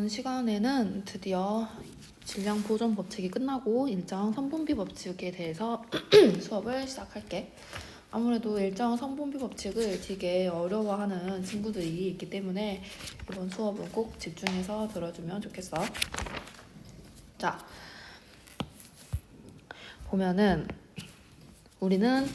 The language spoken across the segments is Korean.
이번 시간에는 드디어 질량 보존 법칙이 끝나고 일정 성분비 법칙에 대해서 수업을 시작할게. 아무래도 일정 성분비 법칙을 되게 어려워하는 친구들이 있기 때문에 이번 수업은 꼭 집중해서 들어주면 좋겠어. 자, 보면은 우리는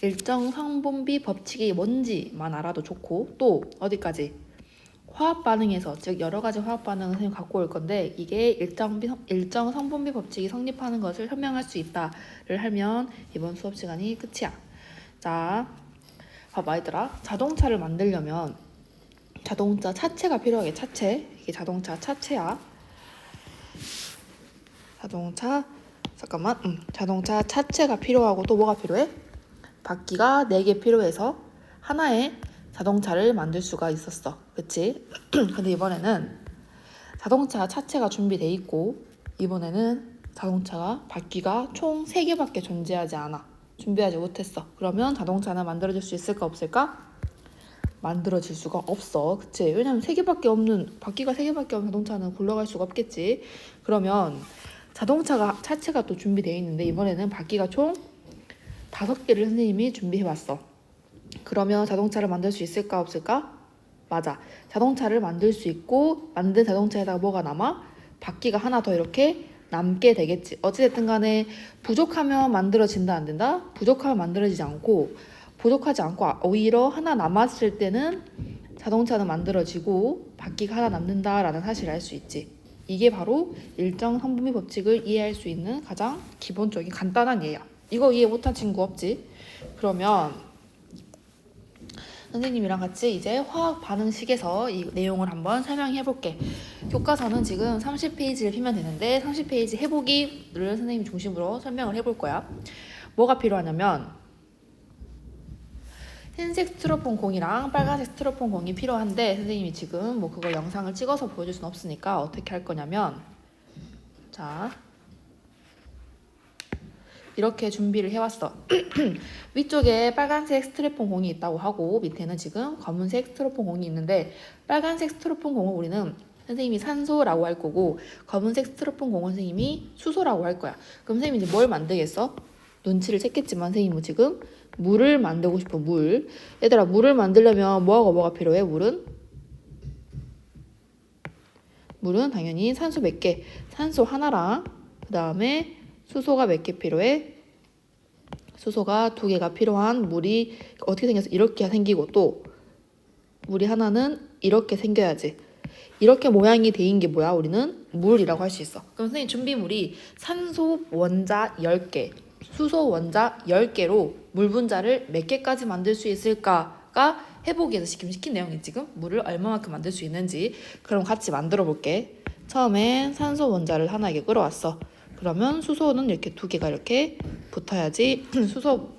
일정 성분비 법칙이 뭔지만 알아도 좋고, 또 어디까지? 화학 반응에서, 즉 여러 가지 화학 반응을 선생님이 갖고 올 건데, 이게 일정 성분비 법칙이 성립하는 것을 설명할 수 있다를 하면 이번 수업 시간이 끝이야. 자, 봐봐 얘들아. 자동차를 만들려면 자동차 차체가 필요하게. 차체, 이게 자동차 차체야. 자동차 차체가 필요하고, 또 뭐가 필요해? 바퀴가 4개 필요해서 하나의 자동차를 만들 수가 있었어. 그치? 근데 이번에는 자동차 차체가 준비돼 있고, 이번에는 자동차가 바퀴가 총 3개밖에 존재하지 않아. 준비하지 못했어. 그러면 자동차는 만들어질 수 있을까 없을까? 만들어질 수가 없어. 그치? 왜냐면 바퀴가 3개밖에 없는 자동차는 굴러갈 수가 없겠지. 그러면 자동차가 차체가 또 준비되어 있는데, 이번에는 바퀴가 총 5개를 선생님이 준비해왔어. 그러면 자동차를 만들 수 있을까 없을까? 맞아. 자동차를 만들 수 있고, 만든 자동차에다가 뭐가 남아? 바퀴가 하나 더 이렇게 남게 되겠지. 어찌됐든 간에 부족하면 만들어진다 안 된다? 부족하면 만들어지지 않고, 부족하지 않고 오히려 하나 남았을 때는 자동차는 만들어지고 바퀴가 하나 남는다라는 사실을 알 수 있지. 이게 바로 일정 성분비 법칙을 이해할 수 있는 가장 기본적인 간단한 예야. 이거 이해 못한 친구 없지? 그러면 선생님이랑 같이 이제 화학 반응식에서 이 내용을 한번 설명해 볼게. 교과서는 지금 30페이지를 피면 되는데 30페이지 해보기를 선생님 중심으로 설명을 해볼 거야. 뭐가 필요하냐면 흰색 스티로폼 공이랑 빨간색 스티로폼 공이 필요한데, 선생님이 지금 뭐 그거 영상을 찍어서 보여줄 순 없으니까 어떻게 할 거냐면, 자, 이렇게 준비를 해왔어. 위쪽에 빨간색 스티로폼 공이 있다고 하고, 밑에는 지금 검은색 스티로폼 공이 있는데, 빨간색 스티로폼 공은 우리는 선생님이 산소라고 할 거고, 검은색 스티로폼 공은 선생님이 수소라고 할 거야. 그럼 선생님이 이제 뭘 만들겠어? 눈치를 챘겠지만 선생님은 지금 물을 만들고 싶어. 물. 얘들아, 물을 만들려면 뭐하고 뭐가 필요해? 물은 당연히 산소 몇 개? 산소 하나랑, 그 다음에 수소가 몇 개 필요해? 수소가 2개가 필요한 물이 어떻게 생겼어? 이렇게 생기고, 또 물이 하나는 이렇게 생겨야지. 이렇게 모양이 되는 게 뭐야? 우리는 물이라고 할 수 있어. 그럼 선생님 준비물이 산소 원자 10개, 수소 원자 10개로 물 분자를 몇 개까지 만들 수 있을까가 해보기에서 시킨 내용이 지금 물을 얼마만큼 만들 수 있는지. 그럼 같이 만들어 볼게. 처음엔 산소 원자를 하나 이렇게 끌어왔어. 그러면 수소는 이렇게 2개가 이렇게 붙어야지 수소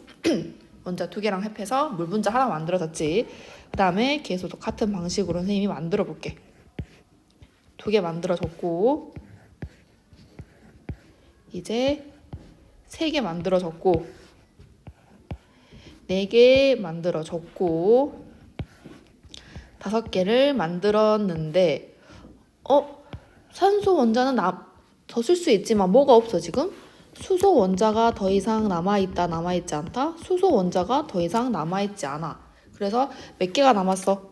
원자 2개랑 합해서 물 분자 하나 만들어졌지. 그 다음에 계속 같은 방식으로 선생님이 만들어 볼게. 2개 만들어졌고, 이제 3개 만들어졌고, 4개 만들어졌고, 5개를 만들었는데, 산소 원자는 더 쓸 수 있지만 뭐가 없어 지금? 수소 원자가 더 이상 남아있다, 남아있지 않다? 수소 원자가 더 이상 남아있지 않아. 그래서 몇 개가 남았어?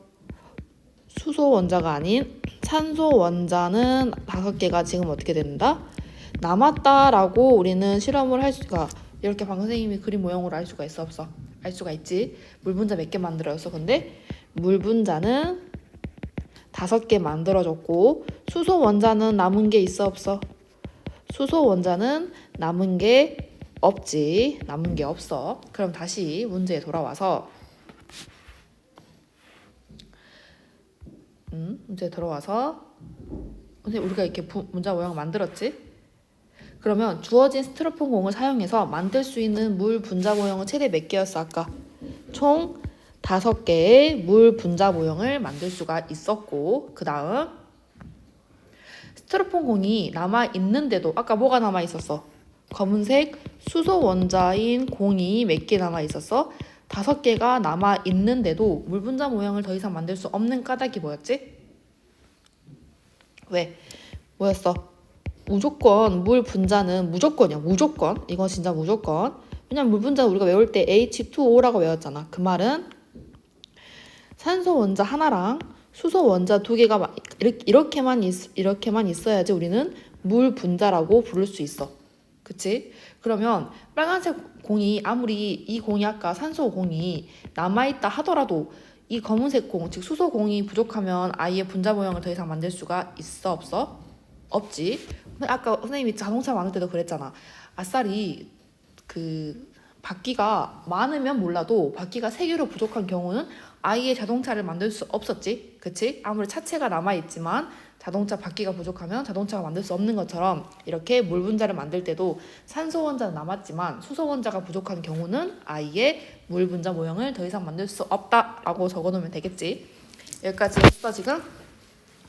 수소 원자가 아닌 산소 원자는 5개가 지금 어떻게 된다? 남았다라고 우리는 실험을 할 수가, 이렇게 방금 선생님이 그림 모형으로 알 수가 있어 없어? 알 수가 있지. 물 분자 몇 개 만들어졌어? 근데 물 분자는 5개 만들어졌고, 수소 원자는 남은 게 있어 없어? 수소 원자는 남은 게 없지. 남은 게 없어. 그럼 다시 문제에 돌아와서 선생님 우리가 이렇게 문자 모양을 만들었지? 그러면 주어진 스티로폼 공을 사용해서 만들 수 있는 물 분자 모형은 최대 몇 개였어 아까? 총 5개의 물 분자 모형을 만들 수가 있었고, 그 다음 스티로폼 공이 남아있는데도 아까 뭐가 남아있었어? 검은색 수소 원자인 공이 몇 개 남아있었어? 5개가 남아있는데도 물 분자 모형을 더 이상 만들 수 없는 까닭이 뭐였지? 왜? 뭐였어? 무조건 물 분자는 무조건이야. 무조건. 이건 진짜 무조건. 왜냐면 물 분자 우리가 외울 때 H2O라고 외웠잖아. 그 말은 산소 원자 하나랑 수소 원자 두 개가 이렇게만 있어야지 우리는 물 분자라고 부를 수 있어. 그치? 그러면 빨간색 공이 아무리 이 공이 아까 산소 공이 남아있다 하더라도 이 검은색 공, 즉 수소 공이 부족하면 아예 분자 모형을 더 이상 만들 수가 있어 없어? 없지. 아까 선생님이 자동차 만들 때도 그랬잖아. 아싸리 그 바퀴가 많으면 몰라도 바퀴가 3개로 부족한 경우는 아예 자동차를 만들 수 없었지. 그치? 아무리 차체가 남아있지만 자동차 바퀴가 부족하면 자동차가 만들 수 없는 것처럼 이렇게 물 분자를 만들 때도 산소 원자는 남았지만 수소 원자가 부족한 경우는 아예 물 분자 모형을 더 이상 만들 수 없다라고 적어놓으면 되겠지. 여기까지 했어 지금?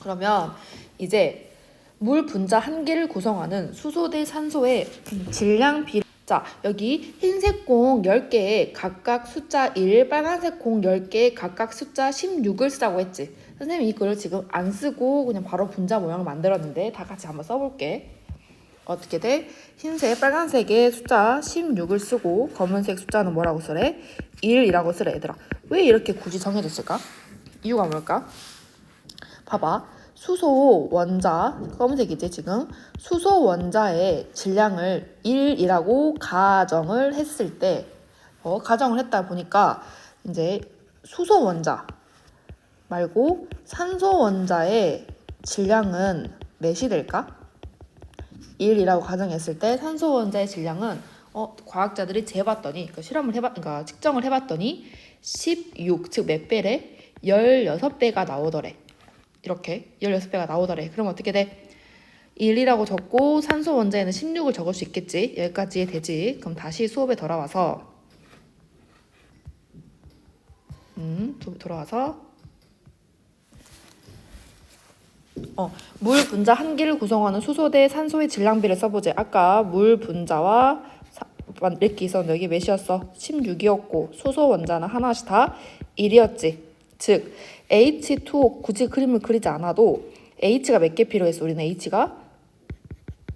그러면 이제 물 분자 한 개를 구성하는 수소 대 산소의 질량 비례. 자, 여기 흰색 공 10개에 각각 숫자 1, 빨간색 공 10개에 각각 숫자 16을 쓰자고 했지. 선생님이 이거를 지금 안 쓰고 그냥 바로 분자 모양을 만들었는데 다 같이 한번 써볼게. 어떻게 돼? 흰색, 빨간색에 숫자 16을 쓰고 검은색 숫자는 뭐라고 쓰래? 1이라고 쓰래 얘들아. 왜 이렇게 굳이 정해졌을까? 이유가 뭘까? 봐봐. 수소 원자, 검은색이지 지금. 수소 원자의 질량을 1이라고 가정을 했을 때 가정을 했다 보니까 이제 수소 원자 말고 산소 원자의 질량은 몇이 될까? 1이라고 가정했을 때 산소 원자의 질량은 과학자들이 재봤더니 그러니까 측정을 해봤더니 16, 즉 몇 배래? 16배가 나오더래. 이렇게 16배가 나오더래. 그럼 어떻게 돼? 1이라고 적고 산소 원자에는 16을 적을 수 있겠지. 여기까지 되지. 그럼 다시 수업에 돌아와서 물 분자 한 개를 구성하는 수소 대 산소의 질량비를 써보자. 아까 물 분자와 이렇게 있었는데 여기 몇이었어? 16이었고 수소 원자는 하나씩 다 1이었지. 즉 H2O 굳이 그림을 그리지 않아도 H가 몇 개 필요했어? 우리는 H가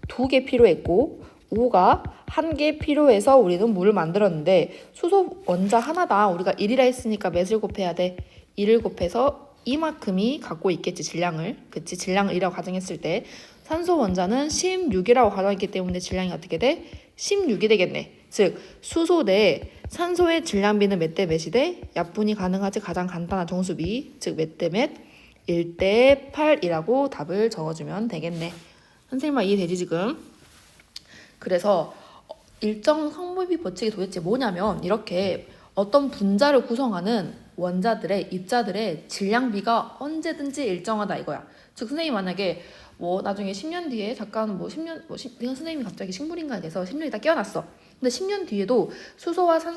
2개 필요했고 O가 1개 필요해서 우리는 물을 만들었는데 수소 원자 하나당 우리가 1이라 했으니까 몇을 곱해야 돼? 1을 곱해서 이만큼이 갖고 있겠지 질량을. 그치? 질량을 1이라고 가정했을 때 산소 원자는 16이라고 가정했기 때문에 질량이 어떻게 돼? 16이 되겠네. 즉 수소 대 산소의 질량비는 몇 대 몇이 돼? 약분이 가능하지 가장 간단한 정수비. 즉 몇 대 몇? 1대 8이라고 답을 적어주면 되겠네. 선생님아 이해되지 지금? 그래서 일정 성분비 법칙이 도대체 뭐냐면 이렇게 어떤 분자를 구성하는 원자들의 입자들의 질량비가 언제든지 일정하다 이거야. 즉 선생님 만약에 나중에 10년 뒤에 잠깐 10년 선생님이 갑자기 식물인간이 돼서 10년이 다 깨어났어. 근데 10년 뒤에도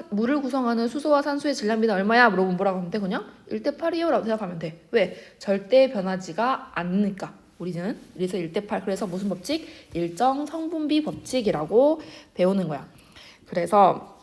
물을 구성하는 수소와 산소의 질량비는 얼마야? 물어보면 뭐라고 하면 돼? 그냥 1대 8이요 라고 생각하면 돼. 왜? 절대 변하지가 않으니까. 우리는 그래서 1대 8. 그래서 무슨 법칙? 일정 성분비 법칙이라고 배우는 거야. 그래서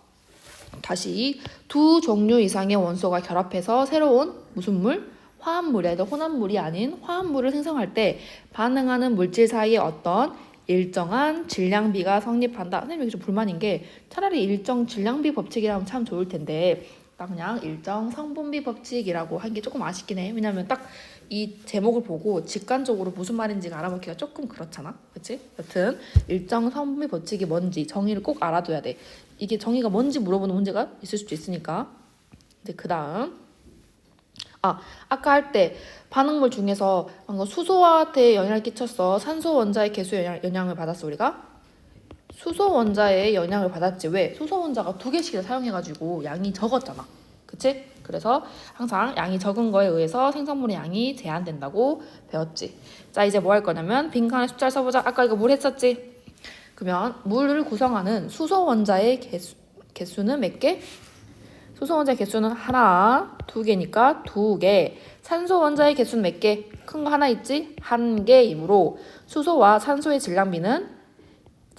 다시 두 종류 이상의 원소가 결합해서 새로운 무슨 물? 화합물이 아니라 혼합물이 아닌 화합물을 생성할 때 반응하는 물질 사이에 어떤 일정한 질량비가 성립한다. 선생님 여기 좀 불만인 게 차라리 일정 질량비 법칙이라면 참 좋을 텐데 딱 그냥 일정 성분비 법칙이라고 한 게 조금 아쉽긴 해. 왜냐면 딱 이 제목을 보고 직관적으로 무슨 말인지가 알아먹기가 조금 그렇잖아. 그치? 여튼 일정 성분비 법칙이 뭔지 정의를 꼭 알아둬야 돼. 이게 정의가 뭔지 물어보는 문제가 있을 수도 있으니까. 이제 그 다음 아까 할 때 반응물 중에서 수소한테 영향을 끼쳤어. 산소 원자의 개수에 영향을 받았어 우리가? 수소 원자의 영향을 받았지. 왜? 수소 원자가 2개씩이나 사용해가지고 양이 적었잖아. 그치? 그래서 항상 양이 적은 거에 의해서 생성물의 양이 제한된다고 배웠지. 자 이제 뭐 할 거냐면 빈칸에 숫자를 써보자. 아까 이거 물 했었지? 그러면 물을 구성하는 수소 원자의 개수는 몇 개? 수소 원자의 개수는 하나, 2개니까 2개. 산소 원자의 개수는 몇 개? 큰 거 하나 있지? 1개이므로 수소와 산소의 질량비는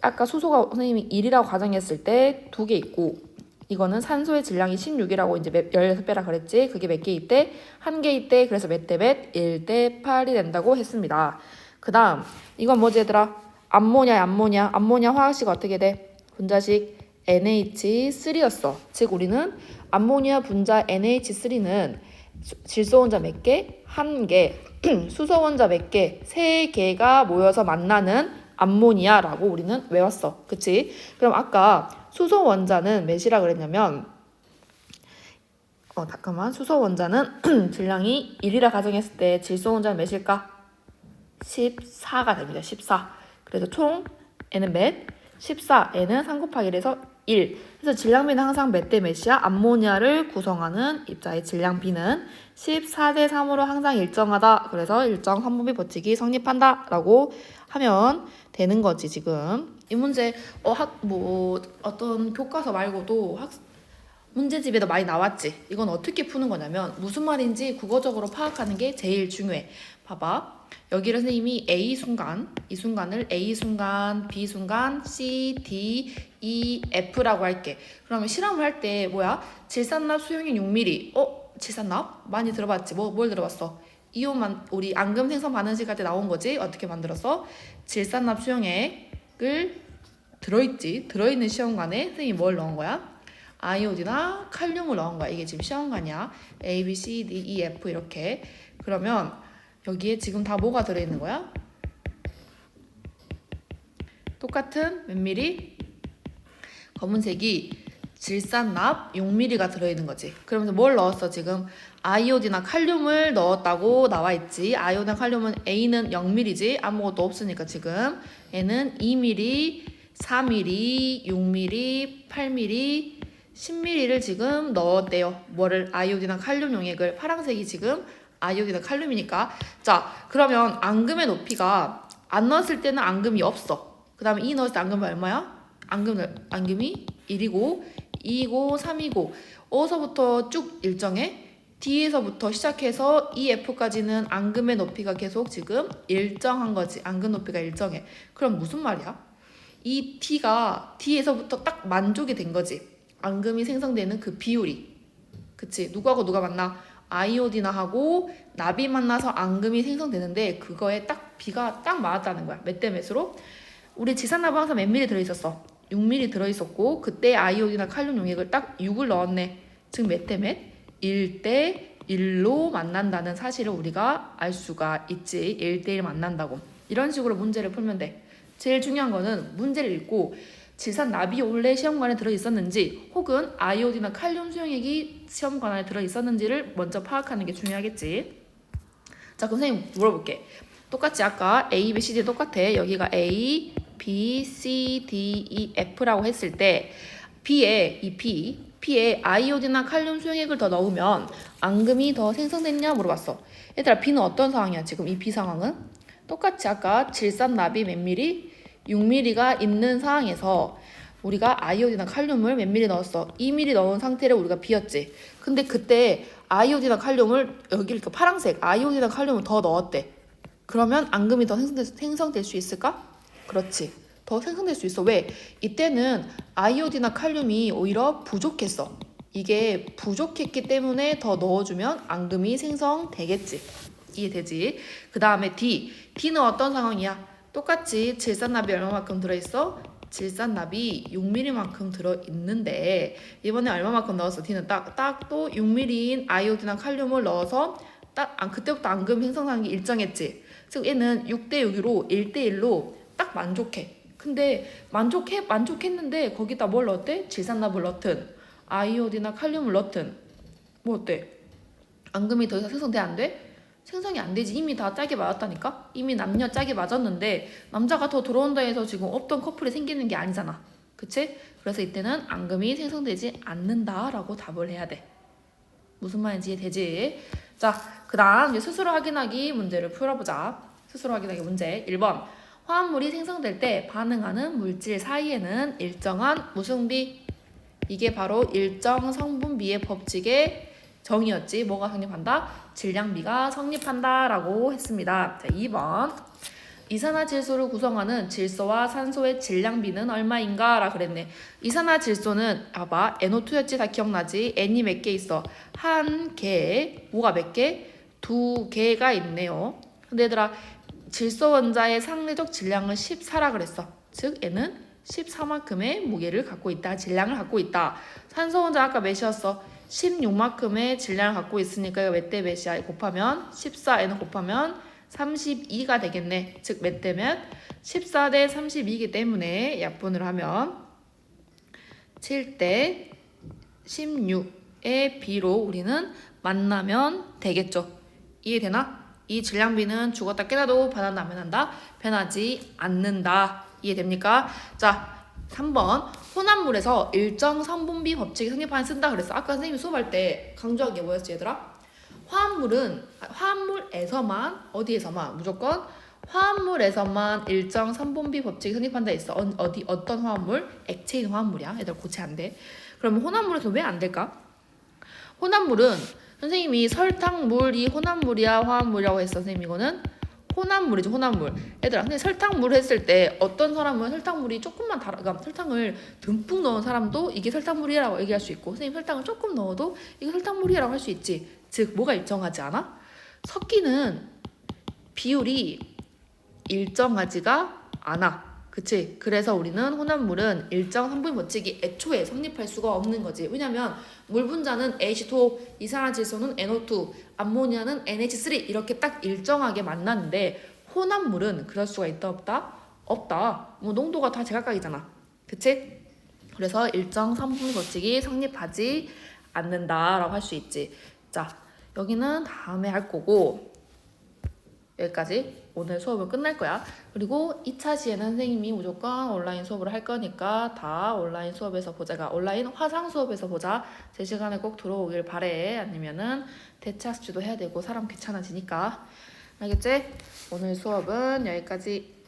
아까 수소가 선생님이 1이라고 가정했을 때 2개 있고 이거는 산소의 질량이 16이라고 이제 16배라 그랬지? 그게 몇 개 있대? 1개 있대. 그래서 몇 대 몇? 1대 8이 된다고 했습니다. 그 다음 이건 뭐지 얘들아? 암모니아. 암모니아 화학식 어떻게 돼? 분자식 NH3였어. 즉 우리는 암모니아 분자 NH3는 질소 원자 몇 개? 1개. 수소 원자 몇 개? 3개가 모여서 만나는 암모니아라고 우리는 외웠어. 그치? 그럼 아까 수소 원자는 몇이라 그랬냐면 잠깐만. 수소 원자는 질량이 1이라 가정했을 때 질소 원자는 몇일까? 14가 됩니다. 14. 그래서 총 N은 몇? 14. N은 3 곱하기 1에서 1. 그래서 질량비는 항상 몇 대 몇이야? 암모니아를 구성하는 입자의 질량비는 14대 3으로 항상 일정하다. 그래서 일정 삼분비 법칙이 성립한다. 라고 하면 되는 거지, 지금. 이 문제, 어떤 교과서 말고도 문제집에도 많이 나왔지. 이건 어떻게 푸는 거냐면 무슨 말인지 국어적으로 파악하는 게 제일 중요해. 봐봐. 여기를 선생님이 A 순간, 이 순간을 A 순간, B 순간, C, D, E, F라고 할게. 그러면 실험을 할 때 뭐야? 질산납 수용액 6ml. 질산납? 많이 들어봤지? 뭘 들어봤어? 이온만 우리 앙금 생성 반응식 할 때 나온 거지? 어떻게 만들었어? 질산납 수용액을 들어있는 시험관에 선생님이 뭘 넣은 거야? 아이오디나 칼륨을 넣은 거야. 이게 지금 시험관이야. A, B, C, D, E, F 이렇게. 그러면 여기에 지금 다 뭐가 들어있는 거야? 똑같은 몇 미리? 검은색이 질산납 6mm가 들어있는 거지. 그러면서 뭘 넣었어 지금? 아이오디나 칼륨을 넣었다고 나와 있지. 아이오디나 칼륨은 A는 0mm지. 아무것도 없으니까 지금 N은 2mm, 4mm, 6mm, 8mm, 10mm를 지금 넣었대요. 뭐를? 아이오디나 칼륨 용액을. 파란색이 지금 아이오디나 칼륨이니까. 자, 그러면 앙금의 높이가 안 넣었을 때는 앙금이 없어. 그 다음에 2 넣었을 때 앙금이 얼마야? 앙금이 1이고 2이고 3이고 어서부터 쭉 일정해? D에서부터 시작해서 EF까지는 앙금의 높이가 계속 지금 일정한 거지. 앙금 높이가 일정해. 그럼 무슨 말이야? 이 D가 D에서부터 딱 만족이 된 거지. 앙금이 생성되는 그 비율이. 그치? 누구하고 누가 만나? 아이오디나하고 납이 만나서 앙금이 생성되는데 그거에 딱 비가 딱 맞았다는 거야. 몇 대 몇으로? 우리 지산납은 항상 몇 미리 들어있었어? 6mm 들어있었고 그때 아이오디나 칼륨 용액을 딱 6을 넣었네. 즉 몇 대 몇? 1대 1로 만난다는 사실을 우리가 알 수가 있지. 1대 1 만난다고. 이런 식으로 문제를 풀면 돼. 제일 중요한 거는 문제를 읽고 질산납이 원래 시험관에 들어있었는지 혹은 아이오디나 칼륨 수용액이 시험관에 들어있었는지를 먼저 파악하는 게 중요하겠지. 자, 그럼 선생님 물어볼게. 똑같이 아까 A, B, C, D 똑같아. 여기가 A, B, C, D, E, F라고 했을 때 B에 아이오디나 칼륨 수용액을 더 넣으면 앙금이 더 생성됐냐 물어봤어. 얘들아 B는 어떤 상황이야? 지금 이 B 상황은? 똑같이 아까 질산납이 몇 미리? 6mm가 있는 상황에서 우리가 아이오디나 칼륨을 몇 미리 넣었어? 2mm 넣은 상태를 우리가 비웠지. 근데 그때 아이오디나 칼륨을 여기 이렇게 파란색 아이오디나 칼륨을 더 넣었대. 그러면 앙금이 더 생성될 수 있을까? 그렇지. 더 생성될 수 있어. 왜? 이때는 아이오디나 칼륨이 오히려 부족했어. 이게 부족했기 때문에 더 넣어주면 앙금이 생성되겠지. 이해되지? 그 다음에 D는 어떤 상황이야? 똑같이 질산납이 얼마만큼 들어있어? 질산납이 6mm만큼 들어있는데 이번에 얼마만큼 넣었어? D는 딱 또 6mm인 아이오디나 칼륨을 넣어서 그때부터 앙금 생성하는 게 일정했지. 즉 얘는 6대 6으로 1대 1로 딱 만족해. 근데 만족했는데 거기다 뭘 넣었대? 질산납을 넣든 아이오디나 칼륨을 넣든 뭐 어때? 앙금이 더 이상 생성돼 안 돼? 생성이 안 되지. 이미 다 짝이 맞았다니까? 이미 남녀 짝이 맞았는데 남자가 더 들어온다 해서 지금 없던 커플이 생기는 게 아니잖아. 그치? 그래서 이때는 앙금이 생성되지 않는다라고 답을 해야 돼. 무슨 말인지 이해되지? 자, 그 다음 스스로 확인하기 문제를 풀어보자. 스스로 확인하기 문제 1번. 화합물이 생성될 때 반응하는 물질 사이에는 일정한 무슨 비? 이게 바로 일정 성분비의 법칙의 정의였지. 뭐가 성립한다? 질량비가 성립한다 라고 했습니다. 자, 2번. 이산화질소를 구성하는 질소와 산소의 질량비는 얼마인가? 라 그랬네. 이산화질소는 봐봐. NO2였지? 다 기억나지? N이 몇 개 있어? 한 개. 뭐가 몇 개? 2개가 있네요. 근데 얘들아 질소 원자의 상대적 질량을 14라 그랬어. 즉 얘는 14만큼의 무게를 갖고 있다. 질량을 갖고 있다. 산소 원자 아까 몇이었어? 16만큼의 질량을 갖고 있으니까 이거 몇 대 몇이야? 곱하면 14에는 곱하면 32가 되겠네. 즉 몇 대면 14대 32이기 때문에 약분을 하면 7대 16의 비로 우리는 만나면 되겠죠. 이해되나? 이 질량비는 죽었다 깨나도 변한다 안 변한다? 변하지 않는다. 이해됩니까? 자, 3번 혼합물에서 일정 성분비 법칙이 성립하는 쓴다 그랬어. 아까 선생님이 수업할 때 강조한 게 뭐였지 얘들아? 화합물에서만 어디에서만 무조건 화합물에서만 일정 성분비 법칙이 성립한다 했어. 어떤 화합물? 액체인 화합물이야. 얘들 고체 안 돼. 그러면 혼합물에서 왜 안 될까? 혼합물은 선생님이 설탕물이 혼합물이야 화합물이라고 했어. 선생님 이거는 혼합물이죠. 혼합물. 얘들아 근데 설탕물 했을 때 어떤 사람은 설탕물이 조금만 그러니까 설탕을 듬뿍 넣은 사람도 이게 설탕물이라고 얘기할 수 있고 선생님 설탕을 조금 넣어도 이게 설탕물이라고 할 수 있지. 즉 뭐가 일정하지 않아? 섞이는 비율이 일정하지가 않아. 그치? 그래서 우리는 혼합물은 일정 성분 법칙이 애초에 성립할 수가 없는 거지. 왜냐면 물 분자는 H2O, 이산화질소는 NO2, 암모니아는 NH3 이렇게 딱 일정하게 만났는데 혼합물은 그럴 수가 있다 없다? 없다. 뭐 농도가 다 제각각이잖아. 그치? 그래서 일정 성분 법칙이 성립하지 않는다라고 할 수 있지. 자, 여기는 다음에 할 거고 여기까지 오늘 수업은 끝날 거야. 그리고 2차 시에는 선생님이 무조건 온라인 수업을 할 거니까 다 온라인 수업에서 보자. 온라인 화상 수업에서 보자. 제 시간에 꼭 들어오길 바래. 아니면은 대체학습도 해야 되고 사람 귀찮아지니까. 알겠지? 오늘 수업은 여기까지.